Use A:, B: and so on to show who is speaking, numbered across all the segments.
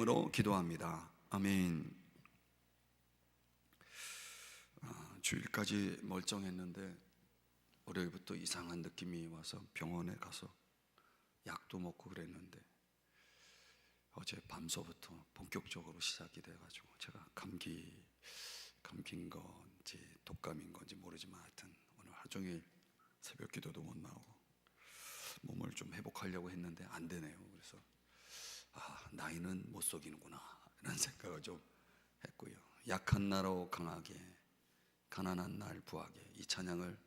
A: 이름으로 기도합니다. 아멘. 주일까지 멀쩡했는데 월요일부터 이상한 느낌이 와서 병원에 가서 약도 먹고 그랬는데 어제 밤서부터 본격적으로 시작이 돼가지고 제가 감기인 건지 독감인 건지 모르지만 하여튼 오늘 하루 종일 새벽 기도도 못 나오고 몸을 좀 회복하려고 했는데 안 되네요. 그래서 나이는 못 속이는구나 이런 생각을 좀 했고요. 약한 나로 강하게, 가난한 날 부하게, 이 찬양을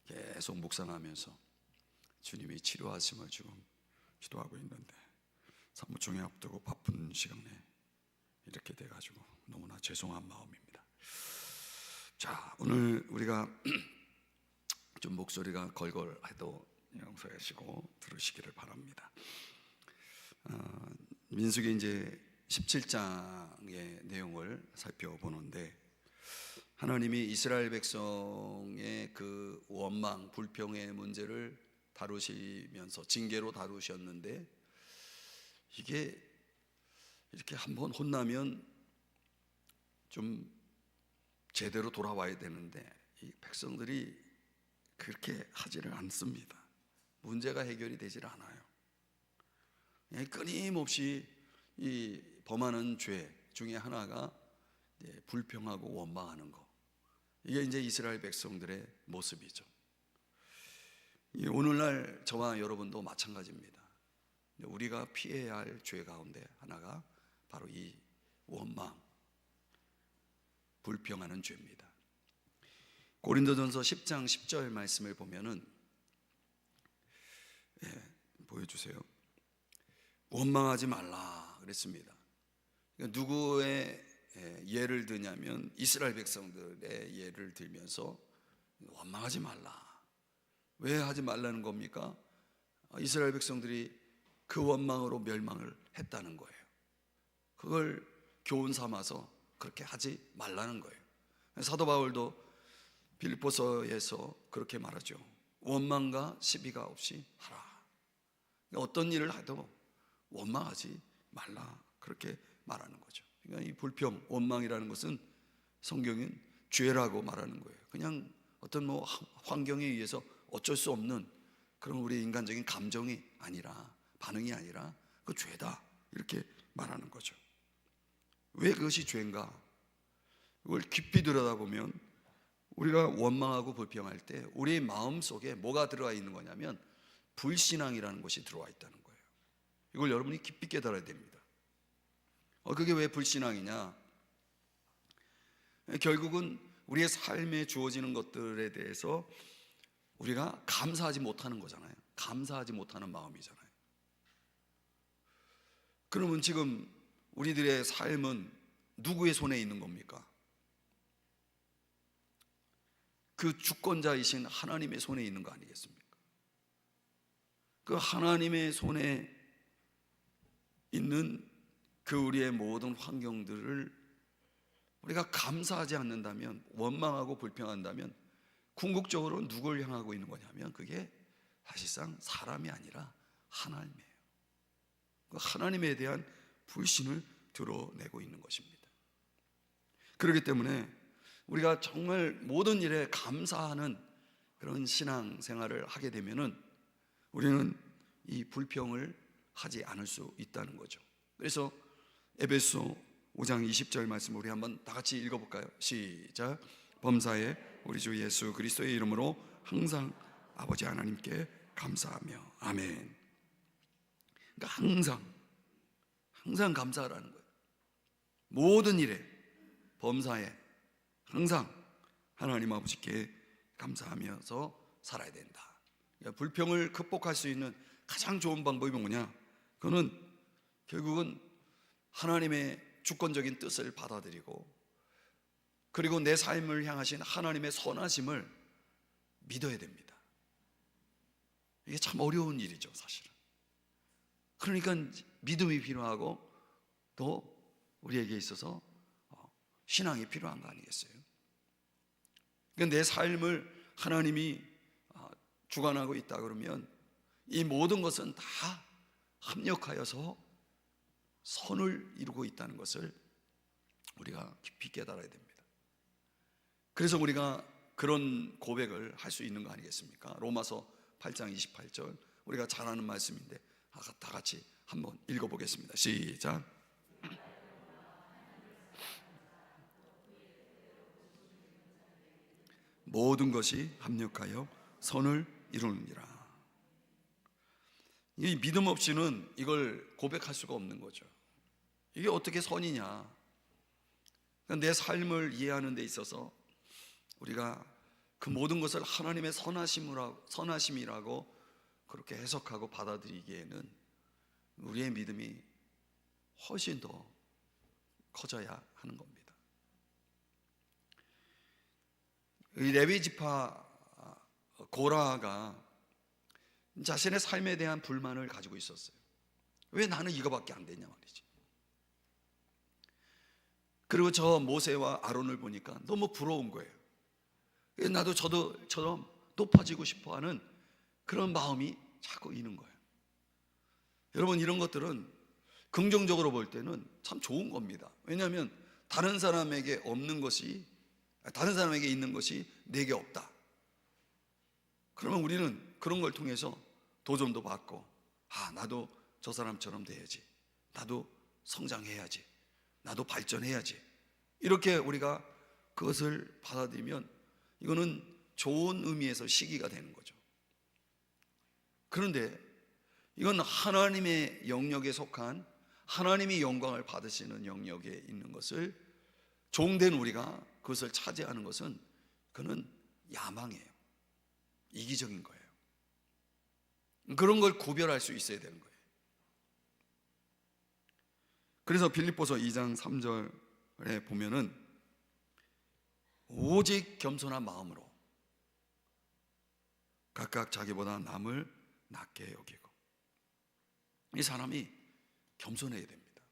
A: 계속 묵상하면서 주님이 치료하심을 지금 기도하고 있는데 사무총회 앞두고 바쁜 시간에 이렇게 돼가지고 너무나 죄송한 마음입니다. 자, 오늘 우리가 좀 목소리가 걸걸해도 용서하시고 들으시기를 바랍니다. 민수기 이제 17장의 내용을 살펴보는데, 하나님이 이스라엘 백성의 그 원망, 불평의 문제를 다루시면서 징계로 다루셨는데, 이게 이렇게 한번 혼나면 좀 제대로 돌아와야 되는데 이 백성들이 그렇게 하지를 않습니다. 문제가 해결이 되질 않아요. 끊임없이 이 범하는 죄 중에 하나가 불평하고 원망하는 거. 이게 이제 이스라엘 백성들의 모습이죠. 오늘날 저와 여러분도 마찬가지입니다. 우리가 피해야 할 죄 가운데 하나가 바로 이 원망, 불평하는 죄입니다. 고린도전서 10장 10절 말씀을 보면은 보여주세요. 원망하지 말라 그랬습니다. 그러니까 누구의 예를 드냐면 이스라엘 백성들의 예를 들면서 원망하지 말라. 왜 하지 말라는 겁니까? 이스라엘 백성들이 그 원망으로 멸망을 했다는 거예요. 그걸 교훈 삼아서 그렇게 하지 말라는 거예요. 사도 바울도 빌립보서에서 그렇게 말하죠. 원망과 시비가 없이 하라. 어떤 일을 해도 원망하지 말라, 그렇게 말하는 거죠. 그러니까 이 불평, 원망이라는 것은 성경은 죄라고 말하는 거예요. 그냥 어떤 환경에 의해서 어쩔 수 없는 그런 우리 인간적인 감정이 아니라, 반응이 아니라 그 죄다, 이렇게 말하는 거죠. 왜 그것이 죄인가? 이걸 깊이 들여다보면 우리가 원망하고 불평할 때 우리 마음 속에 뭐가 들어와 있는 거냐면 불신앙이라는 것이 들어와 있다는 거예요. 이걸 여러분이 깊이 깨달아야 됩니다. 그게 왜 불신앙이냐? 결국은 우리의 삶에 주어지는 것들에 대해서 우리가 감사하지 못하는 거잖아요. 감사하지 못하는 마음이잖아요. 그러면 지금 우리들의 삶은 누구의 손에 있는 겁니까? 그 주권자이신 하나님의 손에 있는 거 아니겠습니까? 그 하나님의 손에 있는 그 우리의 모든 환경들을 우리가 감사하지 않는다면, 원망하고 불평한다면 궁극적으로 누굴 향하고 있는 거냐면 그게 사실상 사람이 아니라 하나님이에요. 그 하나님에 대한 불신을 드러내고 있는 것입니다. 그렇기 때문에 우리가 정말 모든 일에 감사하는 그런 신앙생활을 하게 되면은 우리는 이 불평을 하지 않을 수 있다는 거죠. 그래서 에베소 5장 20절 말씀 우리 한번 다 같이 읽어볼까요? 시작. 범사에 우리 주 예수 그리스도의 이름으로 항상 아버지 하나님께 감사하며. 아멘. 그러니까 항상 감사하라는 거예요. 모든 일에, 범사에 항상 하나님 아버지께 감사하면서 살아야 된다. 그러니까 불평을 극복할 수 있는 가장 좋은 방법이 뭐냐? 그거는 결국은 하나님의 주권적인 뜻을 받아들이고, 그리고 내 삶을 향하신 하나님의 선하심을 믿어야 됩니다. 이게 참 어려운 일이죠, 사실은. 그러니까 믿음이 필요하고 또 우리에게 있어서 신앙이 필요한 거 아니겠어요? 그러니까 내 삶을 하나님이 주관하고 있다 그러면 이 모든 것은 다 합력하여서 선을 이루고 있다는 것을 우리가 깊이 깨달아야 됩니다. 그래서 우리가 그런 고백을 할 수 있는 거 아니겠습니까? 로마서 8장 28절, 우리가 잘 아는 말씀인데 다 같이 한번 읽어보겠습니다. 시작. 모든 것이 합력하여 선을 이루느니라. 이 믿음 없이는 이걸 고백할 수가 없는 거죠. 이게 어떻게 선이냐? 내 삶을 이해하는 데 있어서 우리가 그 모든 것을 하나님의 선하심이라고 그렇게 해석하고 받아들이기에는 우리의 믿음이 훨씬 더 커져야 하는 겁니다. 이 레위 지파 고라가 자신의 삶에 대한 불만을 가지고 있었어요. 왜 나는 이거밖에 안 되냐 말이지. 그리고 저 모세와 아론을 보니까 너무 부러운 거예요. 나도 저처럼 높아지고 싶어하는 그런 마음이 자꾸 있는 거예요. 여러분, 이런 것들은 긍정적으로 볼 때는 참 좋은 겁니다. 왜냐하면 다른 사람에게 있는 것이 내게 없다. 그러면 우리는 그런 걸 통해서 도전도 받고, 나도 저 사람처럼 돼야지, 나도 성장해야지, 나도 발전해야지, 이렇게 우리가 그것을 받아들이면 이거는 좋은 의미에서 시기가 되는 거죠. 그런데 이건 하나님의 영역에 속한, 하나님이 영광을 받으시는 영역에 있는 것을 종된 우리가 그것을 차지하는 것은 그는 야망이에요. 이기적인 거예요. 그런 걸 구별할 수 있어야 되는 거예요. 그래서 빌립보서 2장 3절에 보면은 오직 겸손한 마음으로 각각 자기보다 남을 낮게 여기고, 이 사람이 겸손해야 됩니다.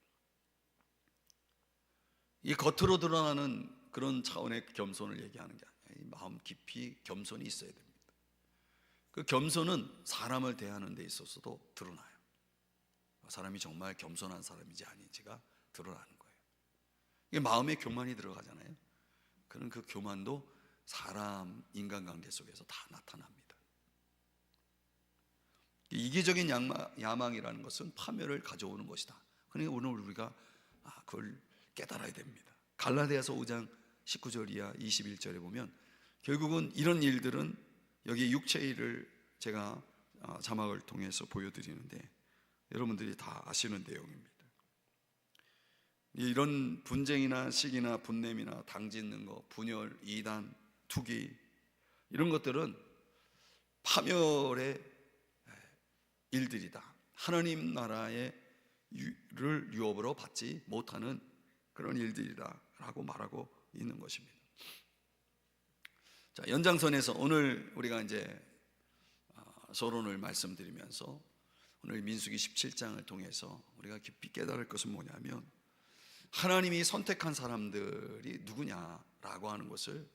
A: 이 겉으로 드러나는 그런 차원의 겸손을 얘기하는 게 아니에요. 마음 깊이 겸손이 있어야 됩니다. 그 겸손은 사람을 대하는 데 있어서도 드러나요. 사람이 정말 겸손한 사람인지 아닌지가 드러나는 거예요. 이게 마음에 교만이 들어가잖아요. 그런 그 교만도 사람 인간관계 속에서 다 나타납니다. 이기적인 야망이라는 것은 파멸을 가져오는 것이다. 그러니까 오늘 우리가 그걸 깨달아야 됩니다. 갈라디아서 5장 19절 이하 21절에 보면 결국은 이런 일들은, 여기 육체의 일을 제가 자막을 통해서 보여드리는데 여러분들이 다 아시는 내용입니다. 이런 분쟁이나 시기나 분냄이나 당짓는 거, 분열, 이단, 투기, 이런 것들은 파멸의 일들이다. 하나님 나라의 유업으로 받지 못하는 그런 일들이다 라고 말하고 있는 것입니다. 자, 연장선에서 오늘 우리가 이제 서론을 말씀드리면서 오늘 민수기 17장을 통해서 우리가 깊이 깨달을 것은 뭐냐면, 하나님이 선택한 사람들이 누구냐라고 하는 것을,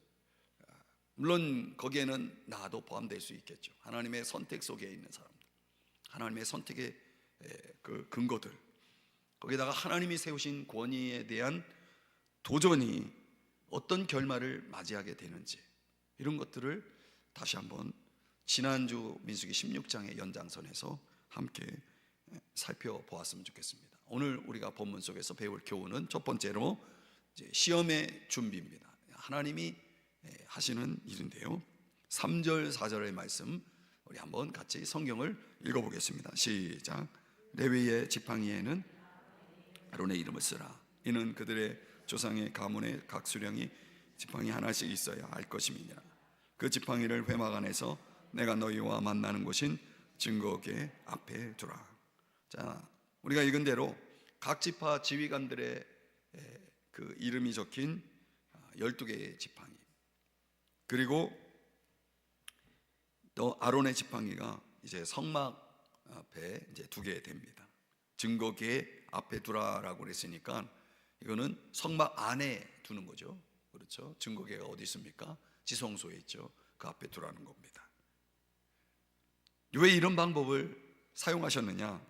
A: 물론 거기에는 나도 포함될 수 있겠죠. 하나님의 선택 속에 있는 사람들, 하나님의 선택의 그 근거들, 거기다가 하나님이 세우신 권위에 대한 도전이 어떤 결말을 맞이하게 되는지, 이런 것들을 다시 한번 지난주 민수기 16장의 연장선에서 함께 살펴보았으면 좋겠습니다. 오늘 우리가 본문 속에서 배울 교훈은 첫 번째로 이제 시험의 준비입니다. 하나님이 하시는 일인데요, 3절 4절의 말씀 우리 한번 같이 성경을 읽어보겠습니다. 시작. 레위의 지팡이에는 아론의 이름을 쓰라. 이는 그들의 조상의 가문의 각 수령이 지팡이 하나씩 있어야 할 것임이니라. 그 지팡이를 회막 안에서 내가 너희와 만나는 곳인 증거궤 앞에 두라. 자, 우리가 읽은 대로 각 지파 지휘관들의 그 이름이 적힌 12개의 지팡이, 그리고 또 아론의 지팡이가 이제 성막 앞에 이제 두게 됩니다. 증거궤 앞에 두라라고 그랬으니까 이거는 성막 안에 두는 거죠. 그렇죠? 증거궤가 어디 있습니까? 지성소에 있죠. 그 앞에 두라는 겁니다. 왜 이런 방법을 사용하셨느냐?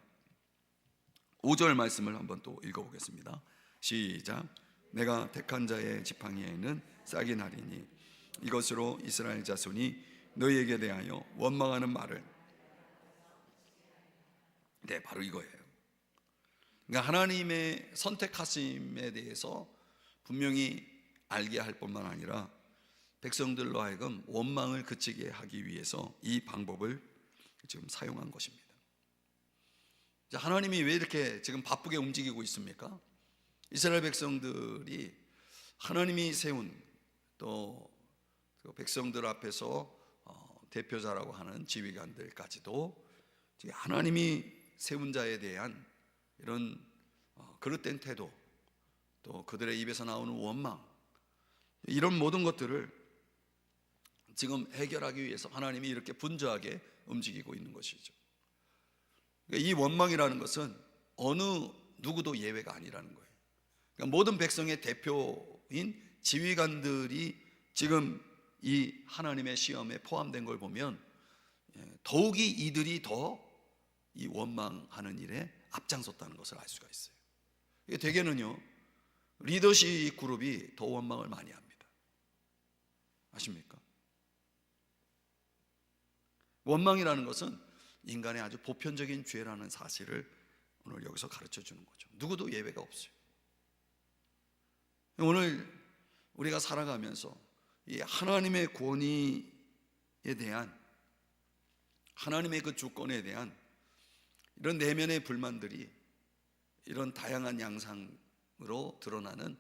A: 5절 말씀을 한번 또 읽어보겠습니다. 시작. 내가 택한 자의 지팡이에는 싹이 나리니 이것으로 이스라엘 자손이 너희에게 대하여 원망하는 말을. 네, 바로 이거예요. 그러니까 하나님의 선택하심에 대해서 분명히 알게 할 뿐만 아니라 백성들로 하여금 원망을 그치게 하기 위해서 이 방법을 지금 사용한 것입니다. 하나님이 왜 이렇게 지금 바쁘게 움직이고 있습니까? 이스라엘 백성들이 하나님이 세운 또 백성들 앞에서 대표자라고 하는 지휘관들까지도 하나님이 세운 자에 대한 이런 그릇된 태도, 또 그들의 입에서 나오는 원망, 이런 모든 것들을 지금 해결하기 위해서 하나님이 이렇게 분주하게 움직이고 있는 것이죠. 이 원망이라는 것은 어느 누구도 예외가 아니라는 거예요. 그러니까 모든 백성의 대표인 지휘관들이 지금 이 하나님의 시험에 포함된 걸 보면 더욱이 이들이 더 이 원망하는 일에 앞장섰다는 것을 알 수가 있어요. 이게 대개는요, 리더십 그룹이 더 원망을 많이 합니다. 아십니까? 원망이라는 것은 인간의 아주 보편적인 죄라는 사실을 오늘 여기서 가르쳐 주는 거죠. 누구도 예외가 없어요. 오늘 우리가 살아가면서 이 하나님의 권위에 대한, 하나님의 그 주권에 대한 이런 내면의 불만들이 이런 다양한 양상으로 드러나는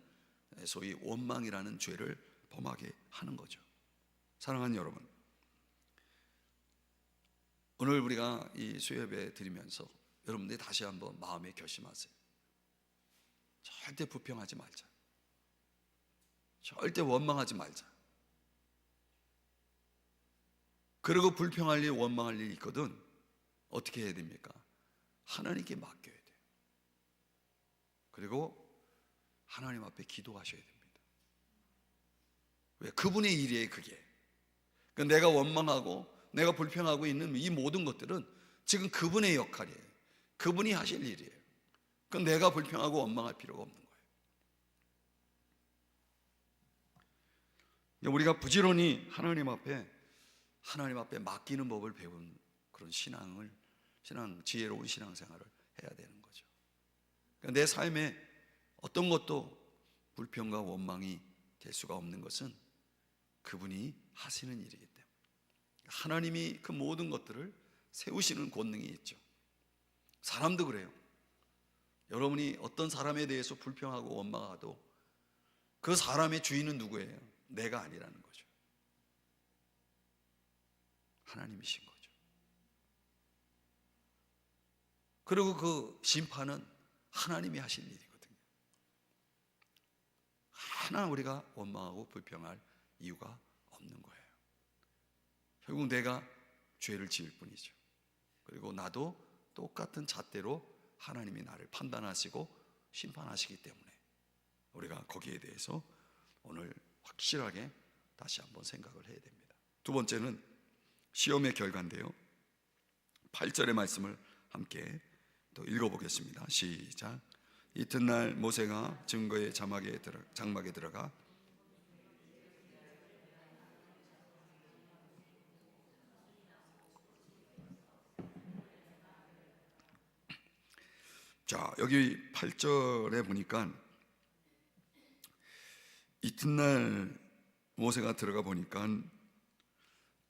A: 소위 원망이라는 죄를 범하게 하는 거죠. 사랑하는 여러분, 오늘 우리가 이 수요예배 드리면서 여러분들이 다시 한번 마음에 결심하세요. 절대 불평하지 말자. 절대 원망하지 말자. 그리고 불평할 일, 원망할 일이 있거든 어떻게 해야 됩니까? 하나님께 맡겨야 돼요. 그리고 하나님 앞에 기도하셔야 됩니다. 왜? 그분의 일이에요, 그게. 그러니까 내가 원망하고 내가 불평하고 있는 이 모든 것들은 지금 그분의 역할이에요. 그분이 하실 일이에요. 그럼 내가 불평하고 원망할 필요가 없는 거예요. 우리가 부지런히 하나님 앞에 맡기는 법을 배운 그런 지혜로운 신앙생활을 해야 되는 거죠. 그러니까 내 삶에 어떤 것도 불평과 원망이 될 수가 없는 것은 그분이 하시는 일이기 때문에, 하나님이 그 모든 것들을 세우시는 권능이 있죠. 사람도 그래요. 여러분이 어떤 사람에 대해서 불평하고 원망하도 그 사람의 주인은 누구예요? 내가 아니라는 거죠. 하나님이신 거죠. 그리고 그 심판은 하나님이 하실 일이거든요. 하나 우리가 원망하고 불평할 이유가 없는 거예요. 결국 내가 죄를 지을 뿐이죠. 그리고 나도 똑같은 잣대로 하나님이 나를 판단하시고 심판하시기 때문에 우리가 거기에 대해서 오늘 확실하게 다시 한번 생각을 해야 됩니다. 두 번째는 시험의 결과인데요, 8절의 말씀을 함께 또 읽어보겠습니다. 시작. 이튿날 모세가 증거의 장막에 들어가 자, 여기 8절에 보니까 이튿날 모세가 들어가 보니까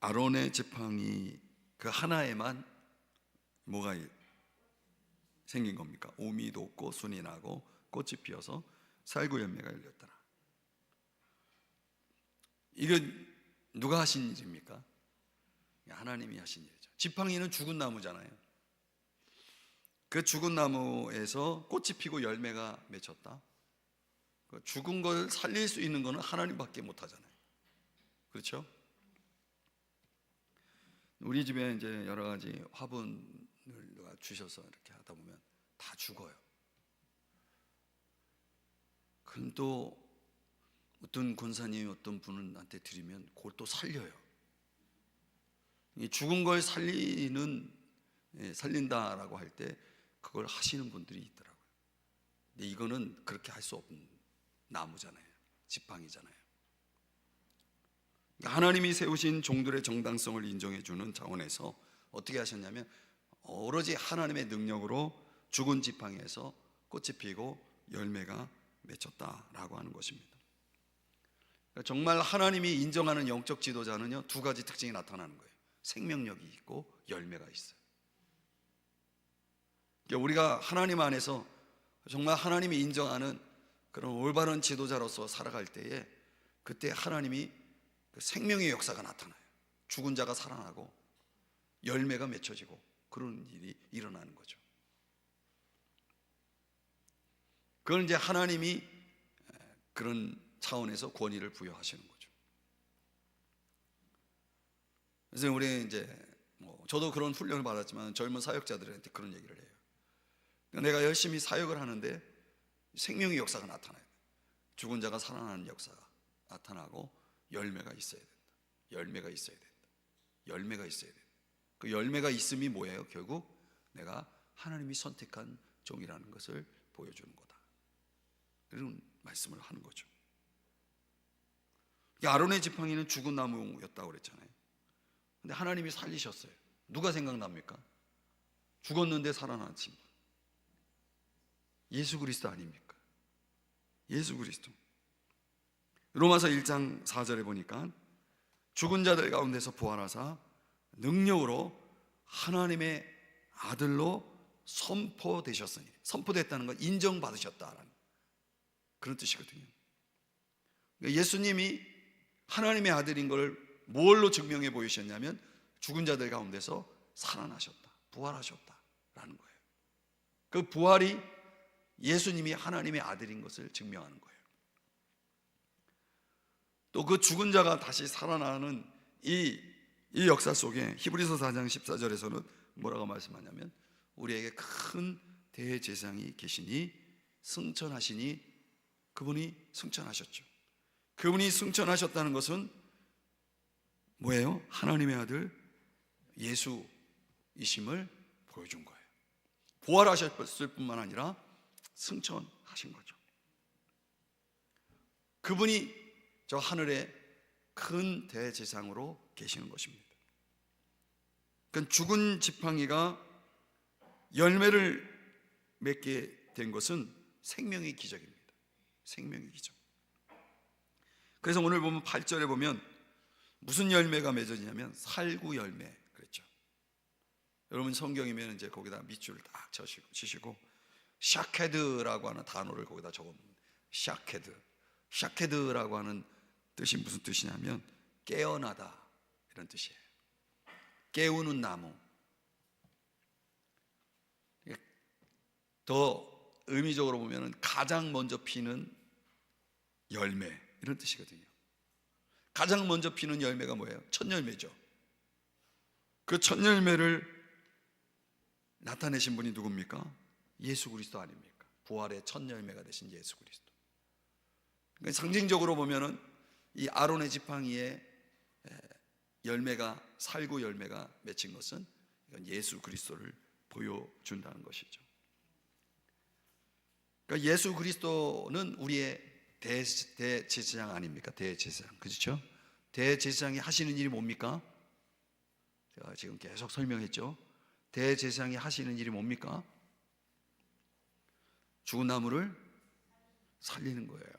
A: 아론의 지팡이 그 하나에만 뭐가 생긴 겁니까? 오미 돋고 순이 나고 꽃이 피어서 살구 열매가 열렸더라. 이건 누가 하신 일입니까? 하나님이 하신 일이죠. 지팡이는 죽은 나무잖아요. 그 죽은 나무에서 꽃이 피고 열매가 맺혔다. 죽은 걸 살릴 수 있는 것은 하나님밖에 못 하잖아요. 그렇죠? 우리 집에 이제 여러 가지 화분을 누가 주셔서 이렇게 하다 보면 다 죽어요. 그럼 또 어떤 권사님이 어떤 분한테 드리면 그걸 또 살려요. 이 죽은 걸 살린다라고 할 때 그걸 하시는 분들이 있더라고요. 근데 이거는 그렇게 할 수 없는 나무잖아요. 지팡이잖아요. 하나님이 세우신 종들의 정당성을 인정해 주는 차원에서 어떻게 하셨냐면 오로지 하나님의 능력으로 죽은 지팡이에서 꽃이 피고 열매가 맺혔다라고 하는 것입니다. 정말 하나님이 인정하는 영적 지도자는요, 두 가지 특징이 나타나는 거예요. 생명력이 있고 열매가 있어요. 우리가 하나님 안에서 정말 하나님이 인정하는 그런 올바른 지도자로서 살아갈 때에 그때 하나님이 그 생명의 역사가 나타나요. 죽은 자가 살아나고 열매가 맺혀지고 그런 일이 일어나는 거죠. 그걸 이제 하나님이 그런 차원에서 권위를 부여하시는 거죠. 그래서 우리 이제 저도 그런 훈련을 받았지만 젊은 사역자들한테 그런 얘기를 해요. 내가 열심히 사역을 하는데 생명의 역사가 나타나요. 죽은 자가 살아나는 역사가 나타나고 열매가 있어야 된다. 열매가 있어야 된다. 열매가 있어야 된다. 그 열매가 있음이 뭐예요? 결국 내가 하나님이 선택한 종이라는 것을 보여주는 거다. 이런 말씀을 하는 거죠. 아론의 지팡이는 죽은 나무였다고 그랬잖아요. 근데 하나님이 살리셨어요. 누가 생각납니까? 죽었는데 살아난 친구, 예수 그리스도 아닙니까? 예수 그리스도. 로마서 1장 4절에 보니까 죽은 자들 가운데서 부활하사 능력으로 하나님의 아들로 선포되셨으니, 선포됐다는 건 인정받으셨다라는 그런 뜻이거든요. 예수님이 하나님의 아들인 걸 뭘로 증명해 보이셨냐면 죽은 자들 가운데서 살아나셨다, 부활하셨다라는 거예요. 그 부활이 예수님이 하나님의 아들인 것을 증명하는 거예요. 또 그 죽은 자가 다시 살아나는 이 역사 속에 히브리서 4장 14절에서는 뭐라고 말씀하냐면 우리에게 큰 대제사장이 계시니 승천하시니, 그분이 승천하셨죠. 그분이 승천하셨다는 것은 뭐예요? 하나님의 아들 예수이심을 보여준 거예요. 부활하셨을 뿐만 아니라 승천하신 거죠. 그분이 저 하늘에 큰 대제사장으로 계시는 것입니다. 그러니까 죽은 지팡이가 열매를 맺게 된 것은 생명의 기적입니다. 생명의 기적. 그래서 오늘 보면 8절에 보면 무슨 열매가 맺어지냐면 살구 열매 그랬죠. 여러분 성경이면 이제 거기다 밑줄을 딱 치시고 샤케드라고 하는 단어를 거기다 적어놓습니다. 샤케드라고 하는 뜻이 무슨 뜻이냐면 깨어나다 이런 뜻이에요. 깨우는 나무. 더 의미적으로 보면 가장 먼저 피는 열매 이런 뜻이거든요. 가장 먼저 피는 열매가 뭐예요? 첫 열매죠. 그 첫 열매를 나타내신 분이 누굽니까? 예수 그리스도 아닙니까? 부활의 첫 열매가 되신 예수 그리스도. 그러니까 상징적으로 보면은 이 아론의 지팡이에 열매가, 살구 열매가 맺힌 것은 이건 예수 그리스도를 보여준다는 것이죠. 그러니까 예수 그리스도는 우리의 대제사장 아닙니까? 대제사장, 그렇죠? 대제사장이 하시는 일이 뭡니까? 제가 지금 계속 설명했죠. 대제사장이 하시는 일이 뭡니까? 죽은 나무를 살리는 거예요.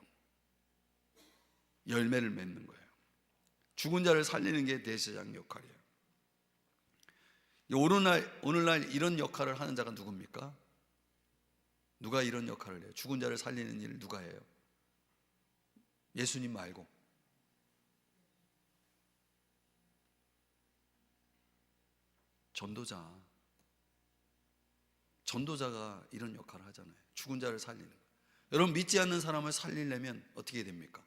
A: 열매를 맺는 거예요. 죽은 자를 살리는 게 대제사장 역할이에요. 오늘날 이런 역할을 하는 자가 누굽니까? 누가 이런 역할을 해요? 죽은 자를 살리는 일을 누가 해요? 예수님 말고. 전도자가 이런 역할을 하잖아요. 죽은 자를 살리는 거예요. 여러분 믿지 않는 사람을 살리려면 어떻게 됩니까?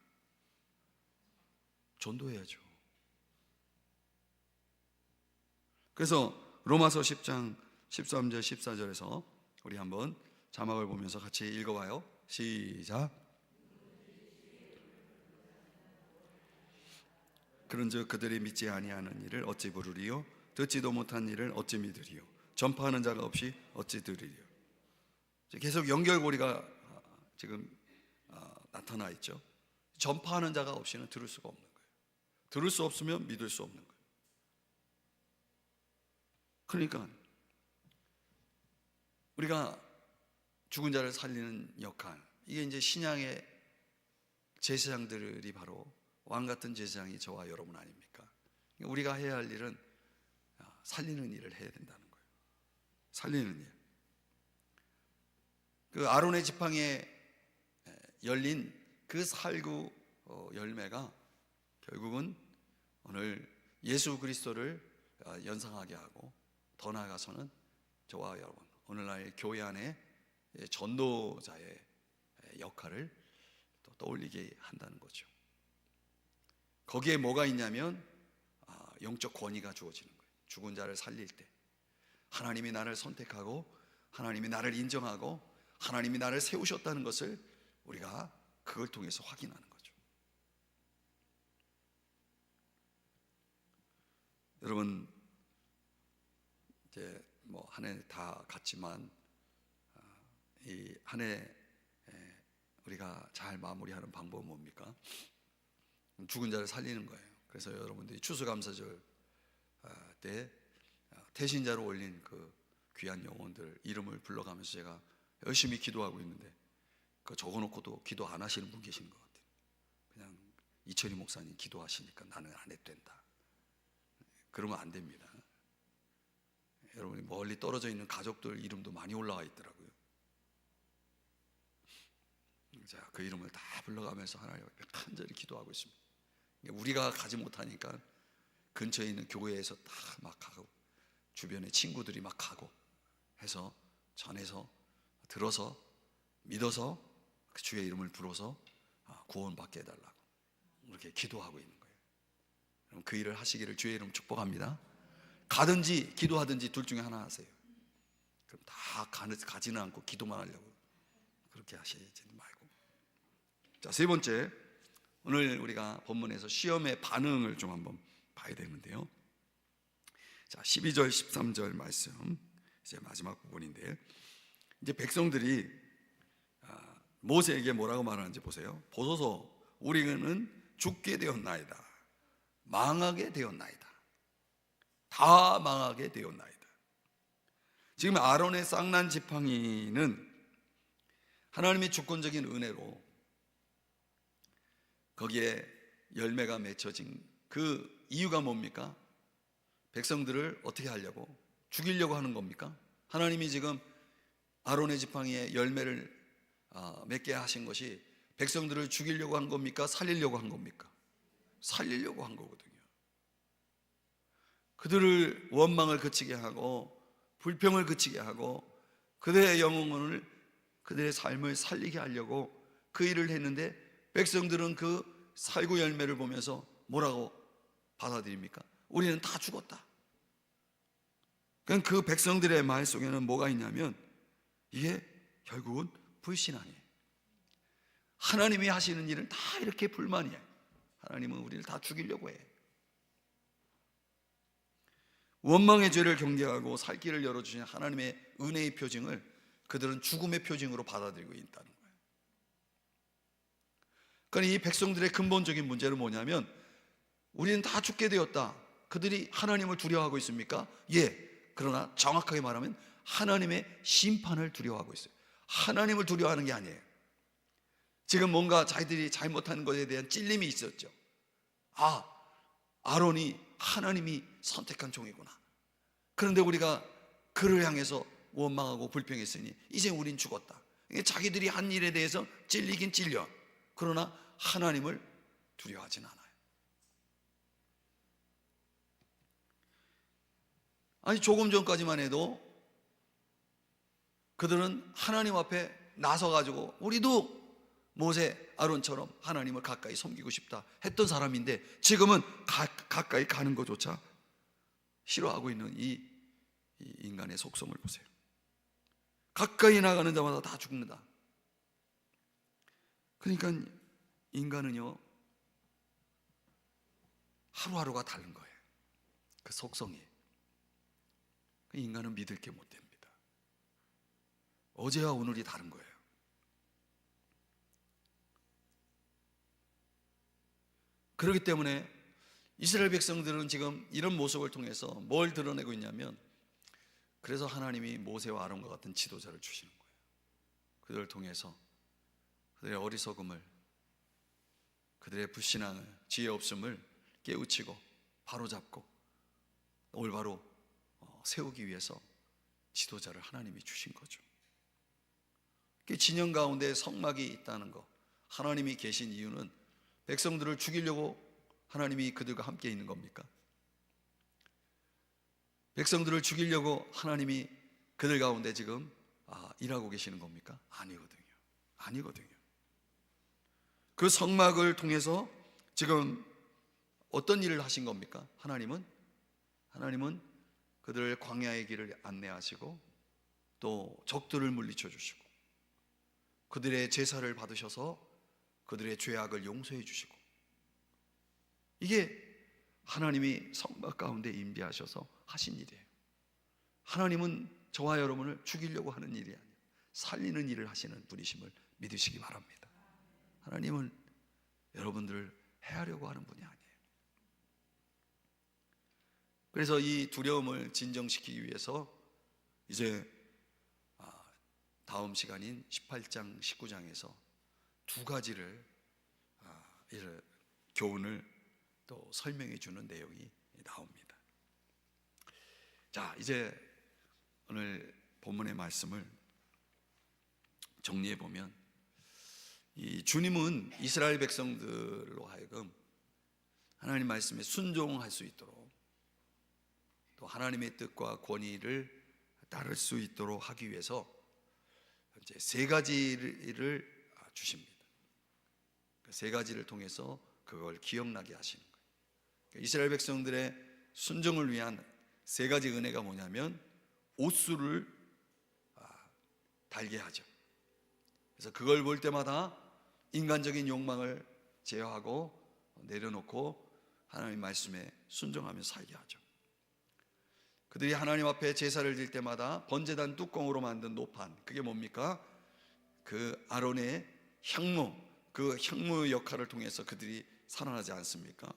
A: 전도해야죠. 그래서 로마서 10장 13절 14절에서 우리 한번 자막을 보면서 같이 읽어봐요. 시작. 그런즉 그들이 믿지 아니하는 일을 어찌 부르리요? 듣지도 못한 일을 어찌 믿으리요? 전파하는 자가 없이 어찌 들으리요? 계속 연결고리가 지금 나타나 있죠. 전파하는 자가 없이는 들을 수가 없는 거예요. 들을 수 없으면 믿을 수 없는 거예요. 그러니까 우리가 죽은 자를 살리는 역할, 이게 이제 신약의 제사장들이 바로 왕 같은 제사장이 저와 여러분 아닙니까? 우리가 해야 할 일은 살리는 일을 해야 된다는 거예요. 살리는 일. 그 아론의 지팡이에 열린 그 살구 열매가 결국은 오늘 예수 그리스도를 연상하게 하고, 더 나아가서는 저와 여러분 오늘날 교회 안에 전도자의 역할을 또 떠올리게 한다는 거죠. 거기에 뭐가 있냐면 영적 권위가 주어지는 거예요. 죽은 자를 살릴 때 하나님이 나를 선택하고 하나님이 나를 인정하고 하나님이 나를 세우셨다는 것을 우리가 그걸 통해서 확인하는 거죠. 여러분, 이제 뭐 한 해 다 갔지만 이 한 해 우리가 잘 마무리하는 방법은 뭡니까? 죽은 자를 살리는 거예요. 그래서 여러분들이 추수감사절 때 태신자로 올린 그 귀한 영혼들 이름을 불러가면서 제가 열심히 기도하고 있는데, 그 적어놓고도 기도 안 하시는 분 계신 것 같아요. 그냥 이철희 목사님 기도하시니까 나는 안 해도 된다. 그러면 안 됩니다. 여러분이 멀리 떨어져 있는 가족들 이름도 많이 올라와 있더라고요. 자, 그 이름을 다 불러가면서 하나님 앞에 간절히 기도하고 있습니다. 우리가 가지 못하니까 근처에 있는 교회에서 다 막 가고 주변에 친구들이 막 가고 해서 전해서 들어서 믿어서 그 주의 이름을 불어서 구원받게 해달라고 이렇게 기도하고 있는 거예요. 그럼 그 일을 하시기를 주의 이름 축복합니다. 가든지 기도하든지 둘 중에 하나 하세요. 그럼 다 가지는 않고 기도만 하려고 그렇게 하시지 말고. 자, 세 번째, 오늘 우리가 본문에서 시험의 반응을 좀 한번 봐야 되는데요. 자, 12절 13절 말씀, 이제 마지막 부분인데, 이제 백성들이 모세에게 뭐라고 말하는지 보세요. 보소서, 우리는 죽게 되었나이다. 망하게 되었나이다. 다 망하게 되었나이다. 지금 아론의 쌍난 지팡이는 하나님의 주권적인 은혜로 거기에 열매가 맺혀진 그 이유가 뭡니까? 백성들을 어떻게 하려고? 죽이려고 하는 겁니까? 하나님이 지금 아론의 지팡이에 열매를 맺게 하신 것이 백성들을 죽이려고 한 겁니까? 살리려고 한 겁니까? 살리려고 한 거거든요. 그들을 원망을 그치게 하고 불평을 그치게 하고 그들의 영혼을, 그들의 삶을 살리게 하려고 그 일을 했는데, 백성들은 그 살구 열매를 보면서 뭐라고 받아들입니까? 우리는 다 죽었다. 그 백성들의 말 속에는 뭐가 있냐면 이게 결국은 불신앙이에요. 하나님이 하시는 일은 다 이렇게 불만이에요. 하나님은 우리를 다 죽이려고 해. 원망의 죄를 경계하고 살 길을 열어주신 하나님의 은혜의 표징을 그들은 죽음의 표징으로 받아들이고 있다는 거예요. 그러니까 이 백성들의 근본적인 문제는 뭐냐면 우리는 다 죽게 되었다. 그들이 하나님을 두려워하고 있습니까? 예. 그러나 정확하게 말하면 하나님의 심판을 두려워하고 있어요. 하나님을 두려워하는 게 아니에요. 지금 뭔가 자기들이 잘못하는 것에 대한 찔림이 있었죠. 아론이 하나님이 선택한 종이구나. 그런데 우리가 그를 향해서 원망하고 불평했으니 이제 우린 죽었다. 자기들이 한 일에 대해서 찔리긴 찔려. 그러나 하나님을 두려워하진 않아요. 아니, 조금 전까지만 해도 그들은 하나님 앞에 나서가지고 우리도 모세, 아론처럼 하나님을 가까이 섬기고 싶다 했던 사람인데, 지금은 가까이 가는 것조차 싫어하고 있는 이 인간의 속성을 보세요. 가까이 나가는 자마다 다 죽는다. 그러니까 인간은요, 하루하루가 다른 거예요. 그 속성이. 인간은 믿을 게 못 됩니다. 어제와 오늘이 다른 거예요. 그렇기 때문에 이스라엘 백성들은 지금 이런 모습을 통해서 뭘 드러내고 있냐면, 그래서 하나님이 모세와 아론과 같은 지도자를 주시는 거예요. 그들을 통해서 그들의 어리석음을, 그들의 불신앙을, 지혜 없음을 깨우치고 바로잡고 올바로 세우기 위해서 지도자를 하나님이 주신 거죠. 그 진영 가운데 성막이 있다는 것, 하나님이 계신 이유는 백성들을 죽이려고 하나님이 그들과 함께 있는 겁니까? 백성들을 죽이려고 하나님이 그들 가운데 지금 일하고 계시는 겁니까? 아니거든요. 그 성막을 통해서 지금 어떤 일을 하신 겁니까? 하나님은 그들을 광야의 길을 안내하시고 또 적들을 물리쳐 주시고 그들의 제사를 받으셔서 그들의 죄악을 용서해 주시고, 이게 하나님이 성막 가운데 임재하셔서 하신 일이에요. 하나님은 저와 여러분을 죽이려고 하는 일이 아니에요. 살리는 일을 하시는 분이심을 믿으시기 바랍니다. 하나님은 여러분들을 해하려고 하는 분이 아니에요. 그래서 이 두려움을 진정시키기 위해서 이제 다음 시간인 18장, 19장에서 두 가지를 교훈을 또 설명해 주는 내용이 나옵니다. 자, 이제 오늘 본문의 말씀을 정리해 보면, 이 주님은 이스라엘 백성들로 하여금 하나님 말씀에 순종할 수 있도록, 또 하나님의 뜻과 권위를 따를 수 있도록 하기 위해서 이제 세 가지를 주십니다. 그 세 가지를 통해서 그걸 기억나게 하시는 거예요. 이스라엘 백성들의 순종을 위한 세 가지 은혜가 뭐냐면, 옷수를 달게 하죠. 그래서 그걸 볼 때마다 인간적인 욕망을 제어하고 내려놓고 하나님 말씀에 순종하며 살게 하죠. 그들이 하나님 앞에 제사를 드릴 때마다 번제단 뚜껑으로 만든 노판, 그게 뭡니까? 그 아론의 향로, 그 향로의 역할을 통해서 그들이 살아나지 않습니까?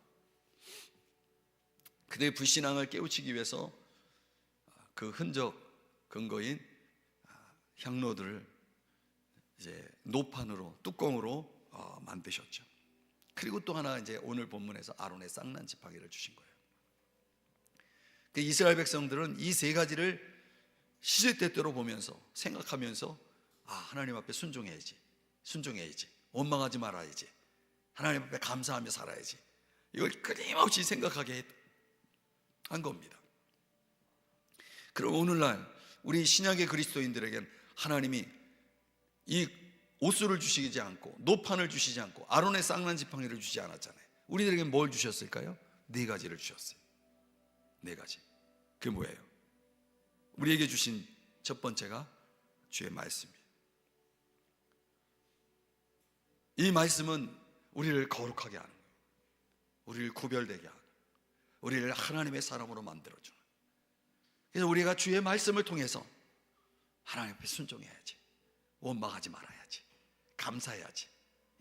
A: 그들의 불신앙을 깨우치기 위해서 그 흔적 근거인 향로들을 이제 노판으로, 뚜껑으로 만드셨죠. 그리고 또 하나, 이제 오늘 본문에서 아론의 쌍난 지팡이를 주신 거예요. 그 이스라엘 백성들은 이 세 가지를 시시때때로 보면서, 생각하면서 하나님 앞에 순종해야지, 원망하지 말아야지, 하나님 앞에 감사하며 살아야지, 이걸 끊임없이 생각하게 한 겁니다. 그럼 오늘날 우리 신약의 그리스도인들에겐 하나님이 이 옷수를 주시지 않고 노판을 주시지 않고 아론의 쌍난 지팡이를 주지 않았잖아요. 우리들에게 뭘 주셨을까요? 네 가지를 주셨어요. 네 가지. 그게 뭐예요? 우리에게 주신 첫 번째가 주의 말씀이에요. 이 말씀은 우리를 거룩하게 하는 거예요. 우리를 구별되게 하고 우리를 하나님의 사람으로 만들어주는. 그래서 우리가 주의 말씀을 통해서 하나님 앞에 순종해야지, 원망하지 말아야지, 감사해야지,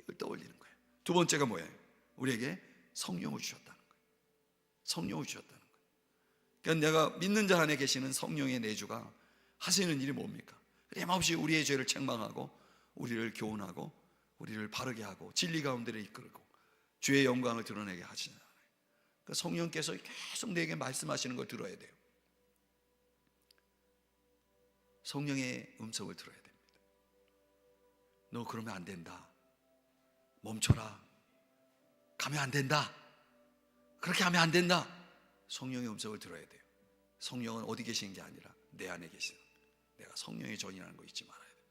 A: 이걸 떠올리는 거예요. 두 번째가 뭐예요? 우리에게 성령을 주셨다는 거예요. 성령을 주셨다는 거예요. 그러니까 내가 믿는 자 안에 계시는 성령의 내주가 하시는 일이 뭡니까? 끊임없이 우리의 죄를 책망하고 우리를 교훈하고 우리를 바르게 하고 진리 가운데를 이끌고 주의 영광을 드러내게 하시잖아요. 그러니까 성령께서 계속 내게 말씀하시는 걸 들어야 돼요. 성령의 음성을 들어야 됩니다. 너 그러면 안 된다, 멈춰라, 가면 안 된다, 그렇게 하면 안 된다. 성령의 음성을 들어야 돼요. 성령은 어디 계시는 게 아니라 내 안에 계시는, 내가 성령의 전이라는 거 잊지 말아야 돼요.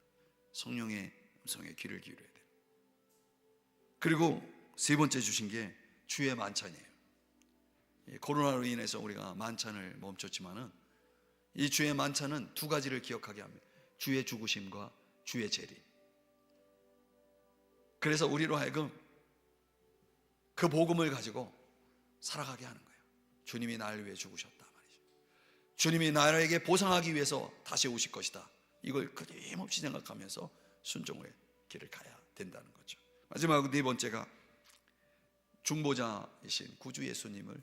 A: 성령의 음성에 귀를 기울여야 돼요. 그리고 세 번째 주신 게 주의 만찬이에요. 코로나로 인해서 우리가 만찬을 멈췄지만은 이 주의 만찬은 두 가지를 기억하게 합니다. 주의 죽으심과 주의 재림. 그래서 우리로 하여금 그 복음을 가지고 살아가게 하는 거예요. 주님이 나를 위해 죽으셨다 말이죠. 주님이 나에게 보상하기 위해서 다시 오실 것이다. 이걸 끊임없이 생각하면서 순종의 길을 가야 된다는 거죠. 마지막 네 번째가 중보자이신 구주 예수님을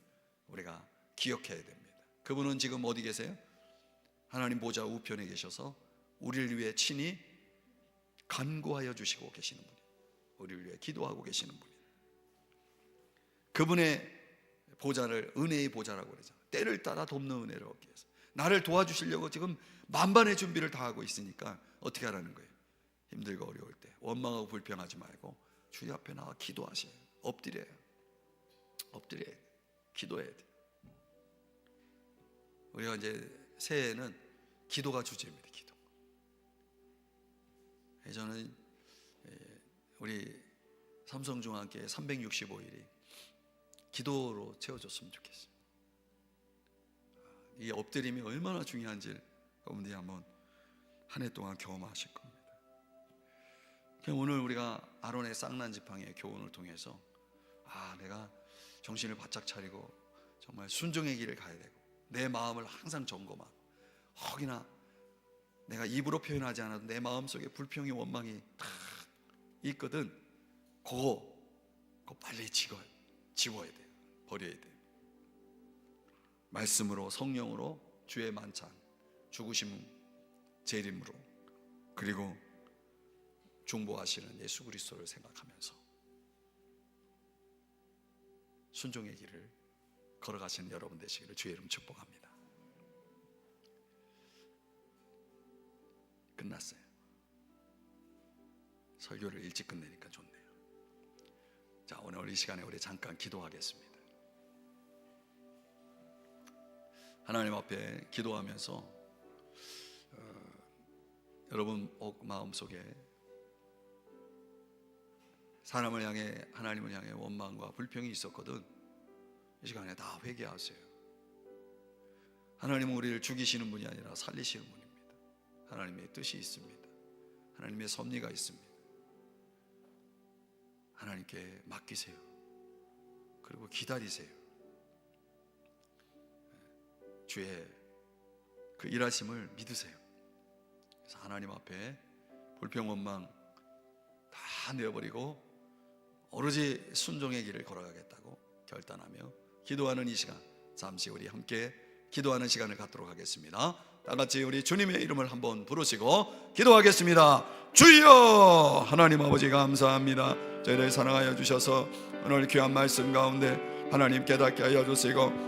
A: 우리가 기억해야 됩니다. 그분은 지금 어디 계세요? 하나님 보좌 우편에 계셔서 우리를 위해 친히 간구하여 주시고 계시는 분이에요. 우리를 위해 기도하고 계시는 분이에요. 그분의 보좌를 은혜의 보좌라고 그러죠. 때를 따라 돕는 은혜를 얻기 위해서 나를 도와주시려고 지금 만반의 준비를 다 하고 있으니까 어떻게 하라는 거예요? 힘들고 어려울 때 원망하고 불평하지 말고 주님 앞에 나와 기도하셔요. 엎드려야 돼. 기도해야 돼. 우리가 이제 새해에는 기도가 주제입니다. 기도. 저는 우리 삼성중앙교회 365일이 기도로 채워졌으면 좋겠어요. 이 엎드림이 얼마나 중요한지 여러분들이 한번 한 해 동안 경험하실 겁니다. 오늘 우리가 아론의 쌍난 지팡이의 교훈을 통해서 내가 정신을 바짝 차리고 정말 순종의 길을 가야 되고 내 마음을 항상 점검하고 혹이나 내가 입으로 표현하지 않아도 내 마음속에 불평이 원망이 다 있거든. 그거 빨리 지워야 돼요. 버려야 돼요. 말씀으로, 성령으로, 주의 만찬, 죽으심, 재림으로, 그리고 중보하시는 예수 그리스도를 생각하면서 순종의 길을 걸어가시는 여러분 되시기를 주의 이름 축복합니다. 끝났어요. 설교를 일찍 끝내니까 좋네요. 자, 오늘 이 시간에 우리 잠깐 기도하겠습니다. 하나님 앞에 기도하면서 여러분 마음속에 사람을 향해, 하나님을 향해 원망과 불평이 있었거든. 이 시간에 다 회개하세요. 하나님은 우리를 죽이시는 분이 아니라 살리시는 분입니다. 하나님의 뜻이 있습니다. 하나님의 섭리가 있습니다. 하나님께 맡기세요. 그리고 기다리세요. 주의 그 일하심을 믿으세요. 그래서 하나님 앞에 불평 원망 다 내어버리고 오로지 순종의 길을 걸어가겠다고 결단하며 기도하는 이 시간, 잠시 우리 함께 기도하는 시간을 갖도록 하겠습니다. 다 같이 우리 주님의 이름을 한번 부르시고 기도하겠습니다. 주여! 하나님 아버지 감사합니다. 저희를 사랑하여 주셔서 오늘 귀한 말씀 가운데 하나님 깨닫게 하여 주시고